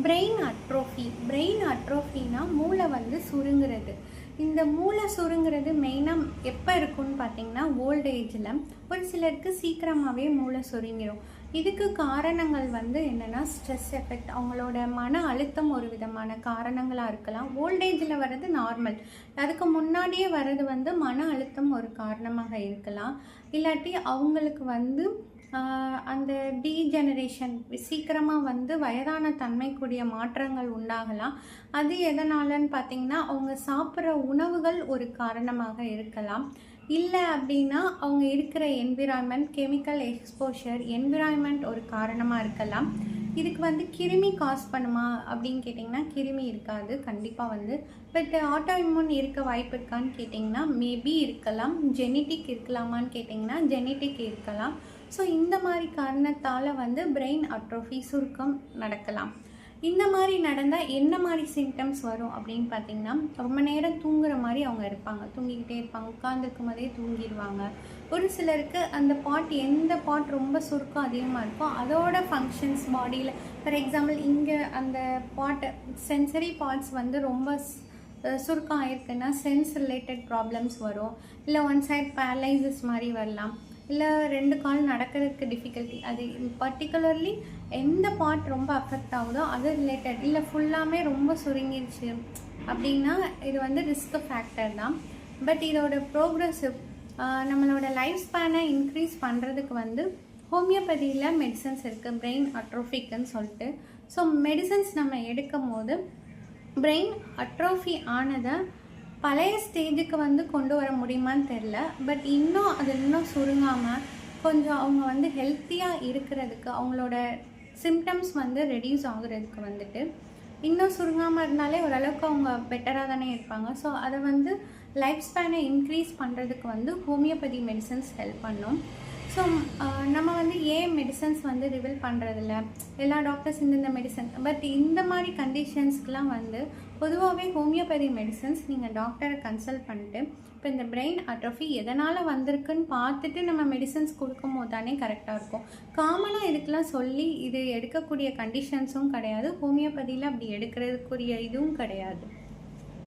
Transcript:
Brain அட்ரோஃபினா மூளை வந்து சுருங்குறது. இந்த மூளை சுருங்குறது மெயினாக எப்போ இருக்குன்னு பார்த்தீங்கன்னா ஓல்ட் ஏஜில் ஒரு சிலருக்கு சீக்கிரமாகவே மூளை சுருங்கிடும். இதுக்கு காரணங்கள் வந்து என்னென்னா ஸ்ட்ரெஸ் எஃபெக்ட், அவங்களோட மன அழுத்தம் ஒரு விதமான காரணங்களாக இருக்கலாம். ஓல்ட் ஏஜில் வர்றது நார்மல், அதுக்கு முன்னாடியே வர்றது வந்து மன அழுத்தம் ஒரு காரணமாக இருக்கலாம். இல்லாட்டி அவங்களுக்கு வந்து அந்த டீஜெனரேஷன் சீக்கிரமாக வந்து வயதான தன்மைக்குரிய மாற்றங்கள் உண்டாகலாம். அது எதனாலன்னு பார்த்தீங்கன்னா அவங்க சாப்பிட்ற உணவுகள் ஒரு காரணமாக இருக்கலாம். இல்லை அப்படின்னா அவங்க இருக்கிற என்விரான்மெண்ட், கெமிக்கல் எக்ஸ்போஷர் என்விரான்மெண்ட் ஒரு காரணமாக இருக்கலாம். இதுக்கு வந்து கிருமி காஸ் பண்ணுமா அப்படின்னு கேட்டிங்கன்னா கிருமி இருக்காது கண்டிப்பாக வந்து. பட் ஆட்டோ இம்யூன் இருக்க வாய்ப்பு இருக்கான்னு கேட்டிங்கன்னா மேபி இருக்கலாம். ஜெனட்டிக் இருக்கலாமான்னு கேட்டிங்கன்னா ஜெனட்டிக் இருக்கலாம். ஸோ இந்த மாதிரி காரணத்தால் வந்து பிரெயின் அட்ரோஃபி சுருக்கம் நடக்கலாம். இந்த மாதிரி நடந்தால் என்ன மாதிரி சிம்டம்ஸ் வரும் அப்படின்னு பார்த்தீங்கன்னா ரொம்ப நேரம் தூங்குற மாதிரி அவங்க இருப்பாங்க, தூங்கிக்கிட்டே இருப்பாங்க, உட்காந்துருக்கும் போதே தூங்கிடுவாங்க. ஒரு சிலருக்கு அந்த எந்த பார்ட் ரொம்ப சுருக்கம் அதிகமாக இருக்கோ அதோட ஃபங்க்ஷன்ஸ் பாடியில், ஃபார் எக்ஸாம்பிள் இங்கே அந்த சென்சரி பார்ட்ஸ் வந்து ரொம்ப சுருக்கம் ஆயிருக்குன்னா சென்ஸ் ரிலேட்டட் ப்ராப்ளம்ஸ் வரும். இல்லை ஒன் சைட் பேரலைசிஸ் மாதிரி வரலாம். இல்லை 2 கால் நடக்கிறதுக்கு டிஃபிகல்ட்டி, அது பர்டிகுலர்லி எந்த பார்ட் ரொம்ப அஃபெக்ட் ஆகுதோ அது ரிலேட்டட். இல்லை ஃபுல்லாமே ரொம்ப சுருங்கிடுச்சு அப்படின்னா இது வந்து ரிஸ்க் ஃபேக்டர் தான். பட் இதோட ப்ரோக்ரஸிவ் நம்மளோட லைஃப் ஸ்பேனை இன்க்ரீஸ் பண்ணுறதுக்கு வந்து ஹோமியோபதியில் மெடிசன்ஸ் இருக்குது பிரெயின் அட்ரோஃபிக்குன்னு சொல்லிட்டு. ஸோ மெடிசன்ஸ் நம்ம எடுக்கும் போது பிரெயின் அட்ரோஃபி ஆனதை பழைய ஸ்டேஜுக்கு வந்து கொண்டு வர முடியுமான்னு தெரில. பட் அது இன்னும் சுருங்காமல் கொஞ்சம் அவங்க வந்து ஹெல்த்தியாக இருக்கிறதுக்கு, அவங்களோட சிம்டம்ஸ் வந்து ரெடியூஸ் ஆகுறதுக்கு வந்துட்டு இன்னும் சுருங்காமல் இருந்தாலே ஓரளவுக்கு அவங்க பெட்டராக தானே இருப்பாங்க. ஸோ அதை வந்து லைஃப் ஸ்பேனை இன்க்ரீஸ் பண்ணுறதுக்கு வந்து ஹோமியோபதி மெடிசன்ஸ் ஹெல்ப் பண்ணும். ஸோ நம்ம வந்து ஏன் மெடிசன்ஸ் வந்து ரிவீல் பண்ணுறதில்ல, எல்லா டாக்டர்ஸ் இந்த மெடிசன், பட் இந்த மாதிரி கண்டிஷன்ஸ்க்கெலாம் வந்து பொதுவாகவே ஹோமியோபதி மெடிசன்ஸ் நீங்கள் டாக்டரை கன்சல்ட் பண்ணிட்டு இப்போ இந்த பிரெயின் அட்ரோஃபி எதனால் வந்திருக்குன்னு பார்த்துட்டு நம்ம மெடிசன்ஸ் கொடுக்கும் போது தானே கரெக்டாக இருக்கும். காமனாக இதுக்கெலாம் சொல்லி இது எடுக்கக்கூடிய கண்டிஷன்ஸும் கிடையாது, ஹோமியோபதியில் அப்படி எடுக்கிறதுக்குரிய இதுவும் கிடையாது.